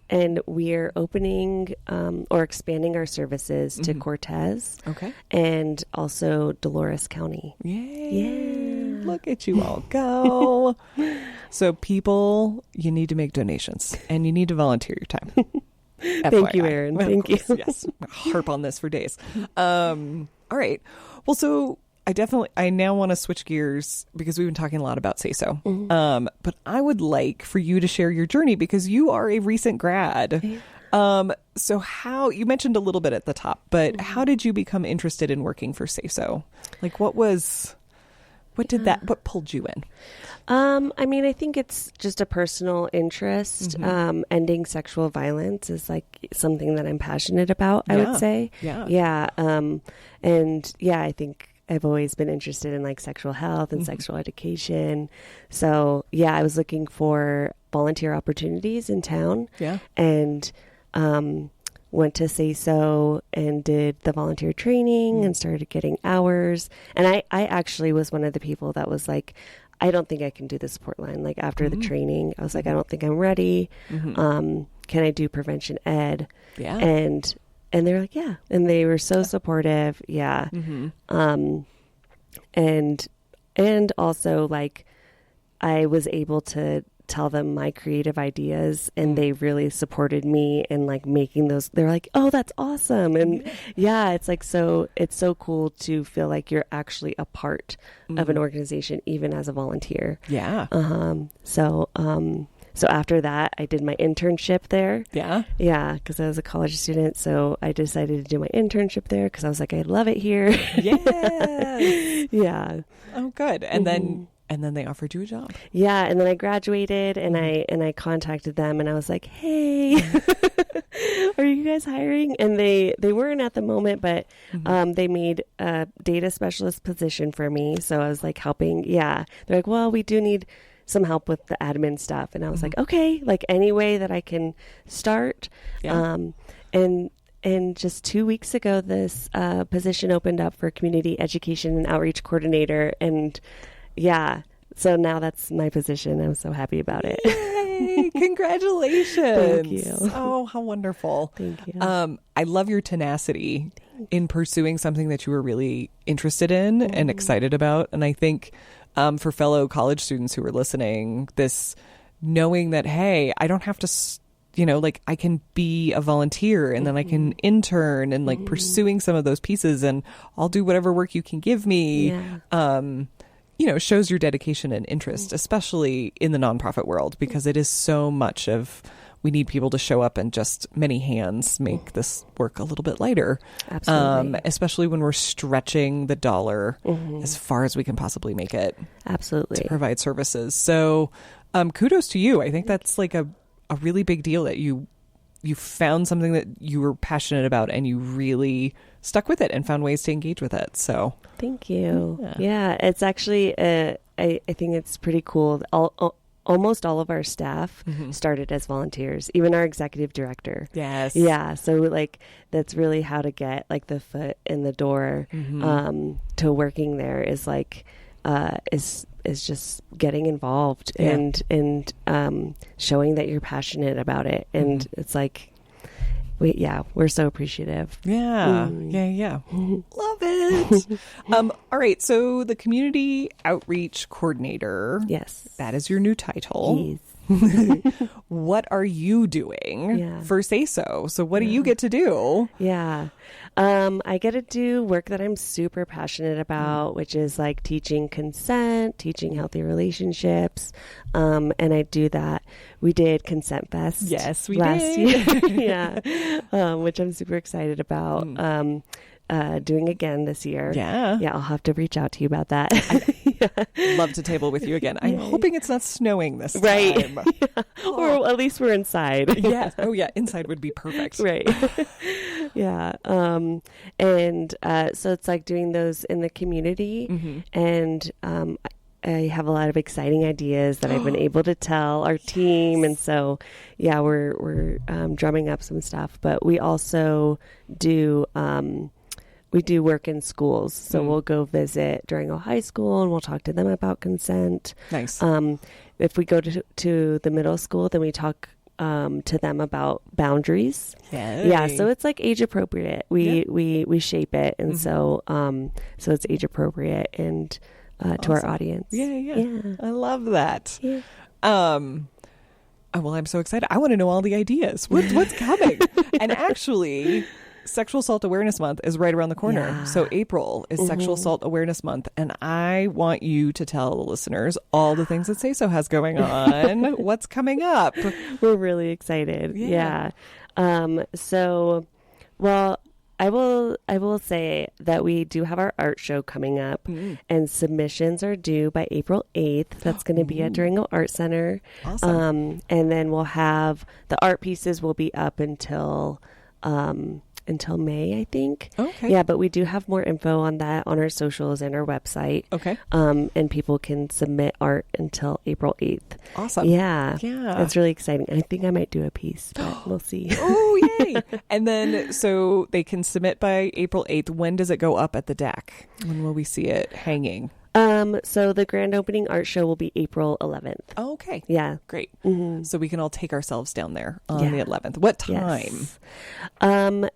Speaker 2: And we're opening or expanding our services to Cortez.
Speaker 1: Okay.
Speaker 2: And also Dolores County.
Speaker 1: Yay.
Speaker 2: Yeah.
Speaker 1: Look at you all go. So people, you need to make donations and you need to volunteer your time.
Speaker 2: Thank you, Erin. Thank you.
Speaker 1: Yes. Harp on this for days. All right. Well, so I now want to switch gears because we've been talking a lot about SASO. But I would like for you to share your journey because you are a recent grad. So how, you mentioned a little bit at the top, but how did you become interested in working for SASO? Like what pulled you in?
Speaker 2: I mean, I think it's just a personal interest. Ending sexual violence is like something that I'm passionate about, I would say.
Speaker 1: Yeah.
Speaker 2: Yeah. And yeah, I think I've always been interested in like sexual health and sexual education. So yeah, I was looking for volunteer opportunities in town.
Speaker 1: Yeah.
Speaker 2: And, went to SASO and did the volunteer training and started getting hours. And I actually was one of the people that was like, I don't think I can do the support line. Like after the training, I was like, I don't think I'm ready. Can I do prevention ed?
Speaker 1: Yeah.
Speaker 2: And they're like, yeah. And they were so supportive. Yeah. And also like I was able to tell them my creative ideas and they really supported me in like making those. They're like, oh, that's awesome. And it's like, it's so cool to feel like you're actually a part of an organization, even as a volunteer.
Speaker 1: Yeah.
Speaker 2: So after that, I did my internship there.
Speaker 1: Yeah.
Speaker 2: Yeah. Cause I was a college student. So I decided to do my internship there cause I was like, I love it here.
Speaker 1: Yes.
Speaker 2: Yeah.
Speaker 1: Oh, good. And then they offered you a job.
Speaker 2: Yeah, and then I graduated and I contacted them and I was like, "Hey, are you guys hiring?" And they weren't at the moment, but they made a data specialist position for me. So I was like helping. Yeah. They're like, "Well, we do need some help with the admin stuff." And I was like, "Okay, like any way that I can start."
Speaker 1: Yeah.
Speaker 2: And just 2 weeks ago, this position opened up for community education and outreach coordinator. And yeah, so now that's my position. I'm so happy about it.
Speaker 1: Yay, congratulations.
Speaker 2: Thank you.
Speaker 1: Oh, how wonderful.
Speaker 2: Thank you.
Speaker 1: I love your tenacity in pursuing something that you were really interested in and excited about. And I think for fellow college students who are listening, this knowing that, hey, I don't have to like I can be a volunteer and then I can intern and like pursuing some of those pieces and I'll do whatever work you can give me, shows your dedication and interest, especially in the nonprofit world, because it is so much of we need people to show up and just many hands make this work a little bit lighter.
Speaker 2: Absolutely.
Speaker 1: Especially when we're stretching the dollar as far as we can possibly make it.
Speaker 2: Absolutely.
Speaker 1: To provide services. So kudos to you. I think that's like a really big deal that you found something that you were passionate about and you really stuck with it and found ways to engage with it. So
Speaker 2: thank you. Yeah, it's actually I think it's pretty cool. almost all of our staff started as volunteers, even our executive director.
Speaker 1: Yes.
Speaker 2: Yeah. So like that's really how to get like the foot in the door to working there is like is just getting involved and showing that you're passionate about it. And it's like we're so appreciative.
Speaker 1: Yeah. Love it. All right. So the community outreach coordinator.
Speaker 2: Yes.
Speaker 1: That is your new title.
Speaker 2: Yes.
Speaker 1: What are you doing for SASO? So what do you get to do?
Speaker 2: Yeah. I get to do work that I'm super passionate about, which is like teaching consent, teaching healthy relationships. And I do that. We did Consent Fest.
Speaker 1: Yes, we
Speaker 2: last
Speaker 1: did.
Speaker 2: year. Which I'm super excited about. Doing again this year.
Speaker 1: Yeah.
Speaker 2: I'll have to reach out to you about that.
Speaker 1: Love to table with you again. I'm hoping it's not snowing this time.
Speaker 2: Right. Or at least we're inside.
Speaker 1: Yes. Oh yeah. Inside would be perfect.
Speaker 2: Right. Yeah. And so it's like doing those in the community, and I have a lot of exciting ideas that I've been able to tell our team, and so we're drumming up some stuff. But we also do we do work in schools, so we'll go visit Durango High School and we'll talk to them about consent.
Speaker 1: Nice.
Speaker 2: If we go to the middle school, then we talk to them about boundaries.
Speaker 1: Yay.
Speaker 2: Yeah, so it's like age appropriate. We shape it, and so it's age appropriate and to our audience.
Speaker 1: Yeah. I love that.
Speaker 2: Yeah.
Speaker 1: Well, I'm so excited. I want to know all the ideas. What's coming? And actually, Sexual Assault Awareness Month is right around the corner.
Speaker 2: Yeah.
Speaker 1: So April is Sexual Assault Awareness Month. And I want you to tell the listeners all the things that SASO has going on. What's coming up?
Speaker 2: We're really excited. Yeah. I will say that we do have our art show coming up, and submissions are due by April 8th. That's going to be at Durango Art Center.
Speaker 1: Awesome.
Speaker 2: And then we'll have the art pieces will be up until May, I think.
Speaker 1: Okay.
Speaker 2: Yeah, but we do have more info on that on our socials and our website.
Speaker 1: Okay.
Speaker 2: And people can submit art until April 8th.
Speaker 1: Awesome.
Speaker 2: Yeah.
Speaker 1: Yeah.
Speaker 2: It's really exciting. I think I might do a piece, but we'll see.
Speaker 1: Oh, yay. And then, so they can submit by April 8th. When does it go up at the deck? When will we see it hanging?
Speaker 2: So the grand opening art show will be April 11th.
Speaker 1: Oh, okay.
Speaker 2: Yeah.
Speaker 1: Great.
Speaker 2: Mm-hmm.
Speaker 1: So we can all take ourselves down there on the 11th. What time?
Speaker 2: Yes.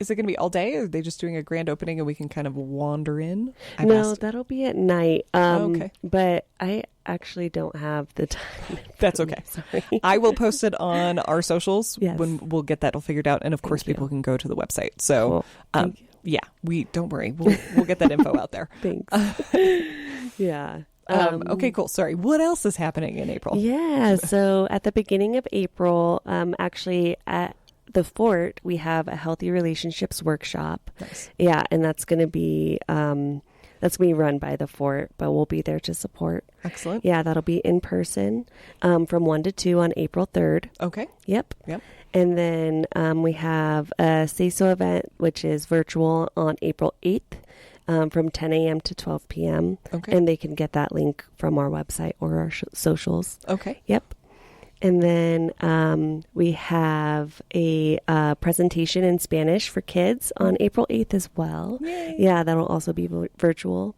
Speaker 1: Is it going to be all day? Or are they just doing a grand opening and we can kind of wander in?
Speaker 2: That'll be at night.
Speaker 1: Okay.
Speaker 2: But I actually don't have the time.
Speaker 1: That's okay.
Speaker 2: Sorry.
Speaker 1: I will post it on our socials when we'll get that all figured out. And of course, people can go to the website. So,
Speaker 2: cool.
Speaker 1: Don't worry. We'll get that info out there.
Speaker 2: Thanks. Yeah.
Speaker 1: Okay, cool. Sorry. What else is happening in April?
Speaker 2: Yeah. So at the beginning of April, actually at the fort, we have a healthy relationships workshop.
Speaker 1: Nice.
Speaker 2: Yeah. And that's going to be run by the fort, but we'll be there to support.
Speaker 1: Excellent.
Speaker 2: Yeah. That'll be in person, from 1 to 2 on April 3rd.
Speaker 1: Okay.
Speaker 2: Yep. And then, we have a SASO event, which is virtual on April 8th. From 10 a.m. to 12 p.m.
Speaker 1: Okay.
Speaker 2: And they can get that link from our website or our socials.
Speaker 1: Okay.
Speaker 2: Yep. And then we have a presentation in Spanish for kids on April 8th as well.
Speaker 1: Yay.
Speaker 2: Yeah, that'll also be virtual.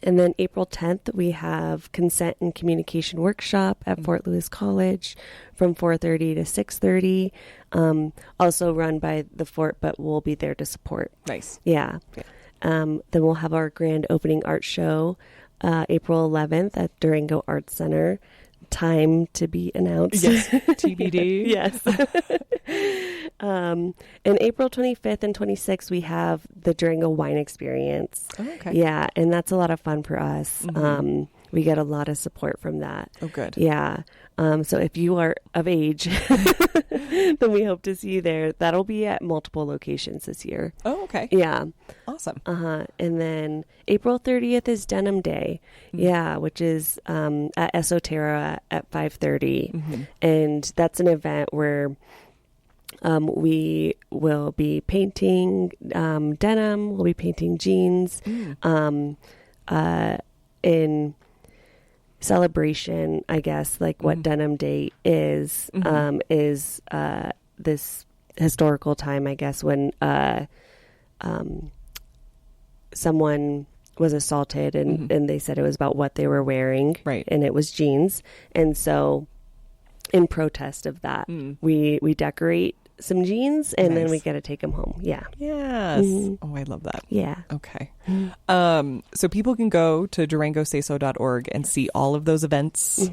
Speaker 2: And then April 10th, we have Consent and Communication Workshop at Fort Lewis College from 4:30 to 6:30. Also run by the fort, but we'll be there to support.
Speaker 1: Nice.
Speaker 2: Yeah. Then we'll have our grand opening art show April 11th at Durango Arts Center. Time to be announced.
Speaker 1: Yes. TBD.
Speaker 2: Yes. And April 25th and 26th, we have the Durango Wine Experience.
Speaker 1: Oh, okay.
Speaker 2: Yeah, and that's a lot of fun for us.
Speaker 1: Mm-hmm.
Speaker 2: We get a lot of support from that.
Speaker 1: Oh, good.
Speaker 2: Yeah. So if you are of age, then we hope to see you there. That'll be at multiple locations this year.
Speaker 1: Oh, okay.
Speaker 2: Yeah.
Speaker 1: Awesome.
Speaker 2: And then April 30th is Denim Day. Mm-hmm. Yeah, which is at Esoterra at 5:30. Mm-hmm. And that's an event where we will be painting denim, we'll be painting jeans, celebration, I guess, like what Denim Day is this historical time, I guess, when someone was assaulted and they said it was about what they were wearing,
Speaker 1: right?
Speaker 2: And it was jeans. And so in protest of that, we decorate some jeans and then we get to take them home. Yeah.
Speaker 1: Yes. Oh, I love that.
Speaker 2: Yeah.
Speaker 1: Okay. So people can go to durangosaso.org and see all of those events.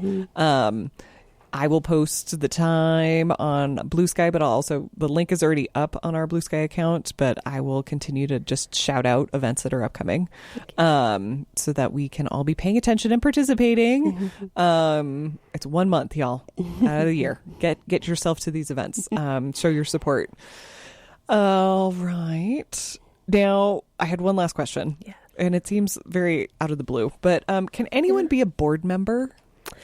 Speaker 1: I will post the time on Blue Sky, but the link is already up on our Blue Sky account, but I will continue to just shout out events that are upcoming, so that we can all be paying attention and participating. It's 1 month, y'all, out of the year. Get yourself to these events. Show your support. All right. Now, I had one last question, and it seems very out of the blue, but can anyone be a board member?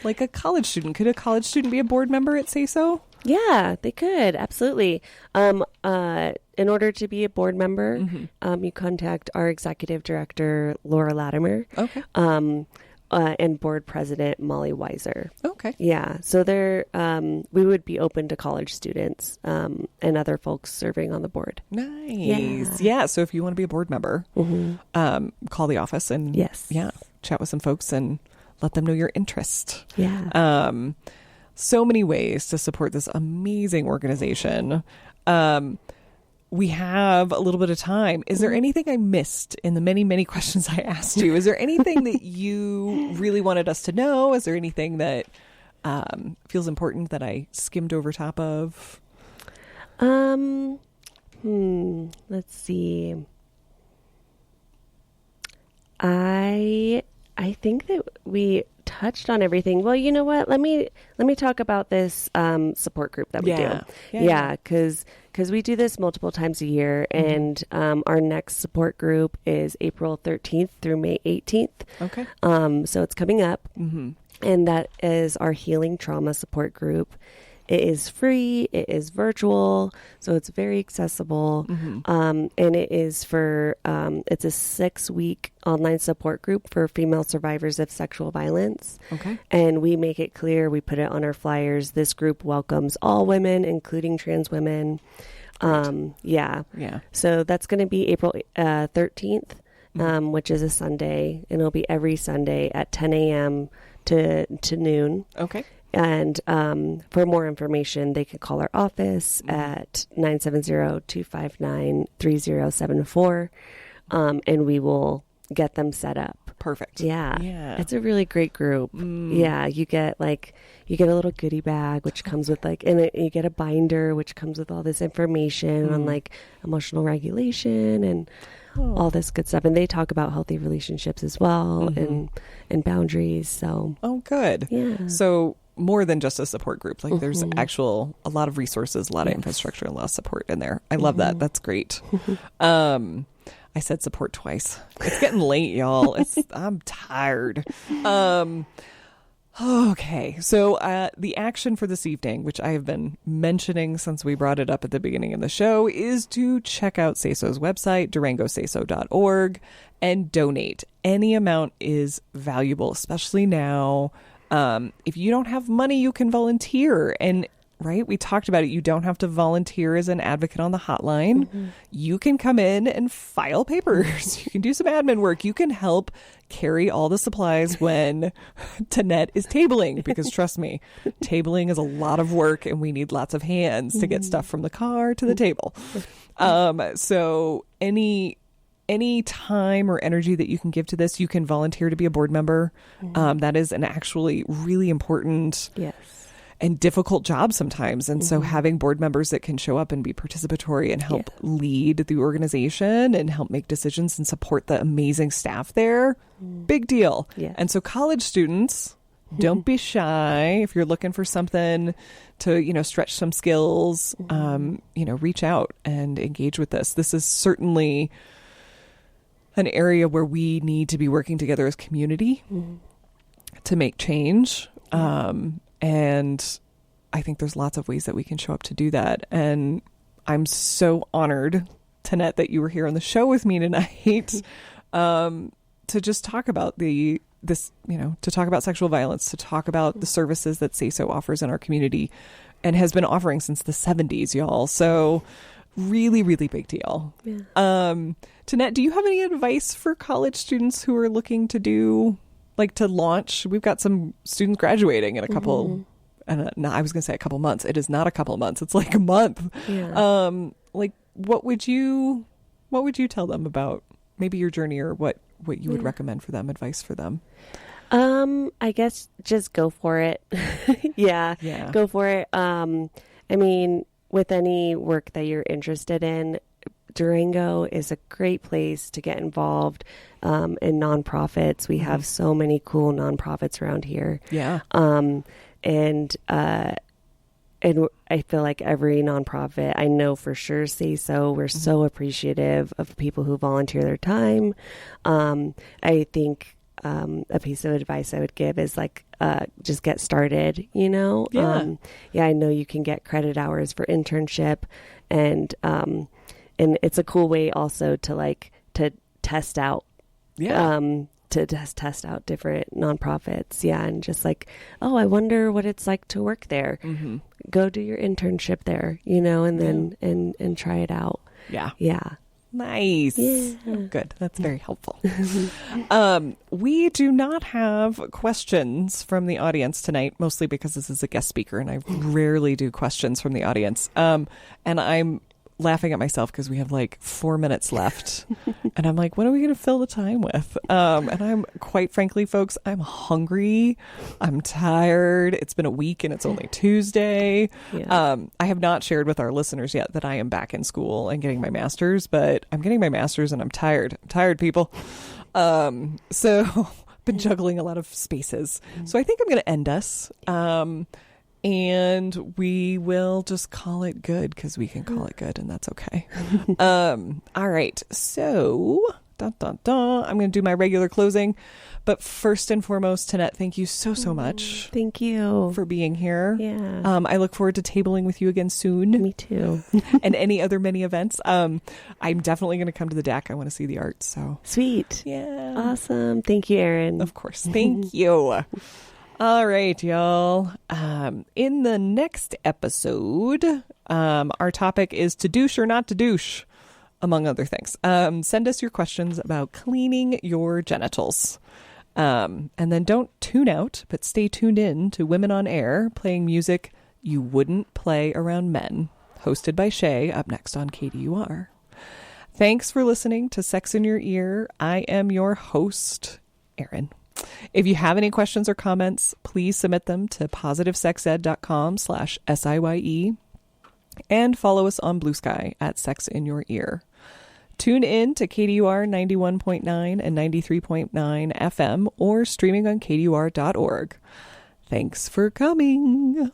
Speaker 1: Like a college student. Could a college student be a board member at SASO?
Speaker 2: Yeah, they could. Absolutely. In order to be a board member, you contact our executive director, Laura Latimer.
Speaker 1: Okay.
Speaker 2: And board president, Molly Weiser.
Speaker 1: Okay.
Speaker 2: Yeah. So we would be open to college students and other folks serving on the board.
Speaker 1: Nice. Yeah. So if you want to be a board member, call the office and chat with some folks and let them know your interest.
Speaker 2: Yeah.
Speaker 1: So many ways to support this amazing organization. We have a little bit of time. Is there anything I missed in the many, many questions I asked you? Is there anything that you really wanted us to know? Is there anything that feels important that I skimmed over top of?
Speaker 2: Let's see. I think that we touched on everything. Well, you know what? Let me talk about this support group that we do. Yeah, because we do this multiple times a year, and our next support group is April 13th through May 18th.
Speaker 1: Okay.
Speaker 2: So it's coming up, and that is our healing trauma support group. It is free. It is virtual, so it's very accessible. And it is for it's a 6-week online support group for female survivors of sexual violence.
Speaker 1: Okay.
Speaker 2: And we make it clear. We put it on our flyers. This group welcomes all women, including trans women. Yeah. So that's going to be April 13th, which is a Sunday, and it'll be every Sunday at 10 a.m. to noon.
Speaker 1: Okay.
Speaker 2: And for more information, they can call our office at 970-259-3074, and we will get them set up.
Speaker 1: Perfect.
Speaker 2: Yeah. It's a really great group. Yeah, you get a little goodie bag, which comes with you get a binder, which comes with all this information on emotional regulation and all this good stuff. And they talk about healthy relationships as well, and boundaries. So.
Speaker 1: Oh, good.
Speaker 2: Yeah.
Speaker 1: So more than just a support group. Like there's a lot of resources, a lot of infrastructure, and a lot of support in there. I love that. That's great. I said support twice. It's getting late, y'all. I'm tired. Okay. So the action for this evening, which I have been mentioning since we brought it up at the beginning of the show, is to check out SASO's website, durangosaso.org, and donate. Any amount is valuable, especially now. If you don't have money, you can volunteer. And right, we talked about it. You don't have to volunteer as an advocate on the hotline. You can come in and file papers. You can do some admin work. You can help carry all the supplies when Tanette is tabling, because trust me, tabling is a lot of work and we need lots of hands to get stuff from the car to the table. So any time or energy that you can give to this, you can volunteer to be a board member. That is an actually really important and difficult job sometimes. And so having board members that can show up and be participatory and help lead the organization and help make decisions and support the amazing staff there, big deal. And so college students, don't be shy. If you're looking for something to, stretch some skills, reach out and engage with this. This is certainly an area where we need to be working together as community to make change. And I think there's lots of ways that we can show up to do that. And I'm so honored, Tanette, that you were here on the show with me tonight to just talk about the this, to talk about sexual violence, to talk about the services that SASO offers in our community and has been offering since the 70s, y'all. So really, really big deal.
Speaker 2: Yeah.
Speaker 1: Tanette, do you have any advice for college students who are looking to to launch? We've got some students graduating in a couple, no, I was going to say a couple months. It is not a couple months. It's like a month.
Speaker 2: Yeah.
Speaker 1: What would you tell them about maybe your journey or what you would recommend for them, advice for them?
Speaker 2: I guess just go for it. Yeah. Go for it. I mean, with any work that you're interested in, Durango is a great place to get involved in nonprofits. We have so many cool nonprofits around here.
Speaker 1: Yeah.
Speaker 2: And I feel like every nonprofit, I know for sure, SASO, we're so appreciative of people who volunteer their time. I think a piece of advice I would give is just get started,
Speaker 1: Yeah.
Speaker 2: I know you can get credit hours for internship, and it's a cool way also to test out, to test out different nonprofits. Yeah. And just I wonder what it's like to work there. Mm-hmm. Go do your internship there, and then, and try it out.
Speaker 1: Yeah.
Speaker 2: Yeah.
Speaker 1: Nice.
Speaker 2: Yeah.
Speaker 1: Good. That's very helpful. We do not have questions from the audience tonight, mostly because this is a guest speaker and I rarely do questions from the audience. And I'm laughing at myself because we have 4 minutes left and I'm like, what are we going to fill the time with? And I'm quite frankly, folks, I'm hungry. I'm tired. It's been a week and it's only Tuesday. Yeah. I have not shared with our listeners yet that I am back in school and getting my master's, but I'm getting my master's and I'm tired. I'm tired, people. So been juggling a lot of spaces. So I think I'm going to end us. And we will just call it good because we can call it good and that's okay. All right. So, I'm going to do my regular closing. But first and foremost, Tanette, thank you so much.
Speaker 2: Thank you
Speaker 1: for being here.
Speaker 2: Yeah.
Speaker 1: I look forward to tabling with you again soon.
Speaker 2: Me too.
Speaker 1: And any other many events. I'm definitely going to come to the DAC. I want to see the art. So
Speaker 2: sweet.
Speaker 1: Yeah.
Speaker 2: Awesome. Thank you, Erin.
Speaker 1: Of course. Thank you. All right, y'all. In the next episode, our topic is to douche or not to douche, among other things. Send us your questions about cleaning your genitals. And then don't tune out, but stay tuned in to Women on Air, playing music you wouldn't play around men, hosted by Shay, up next on KDUR. Thanks for listening to Sex in Your Ear. I am your host, Erin. If you have any questions or comments, please submit them to positivesexed.com/SIYE and follow us on Blue Sky at Sex in Your Ear. Tune in to KDUR 91.9 and 93.9 FM or streaming on KDUR.org. Thanks for coming.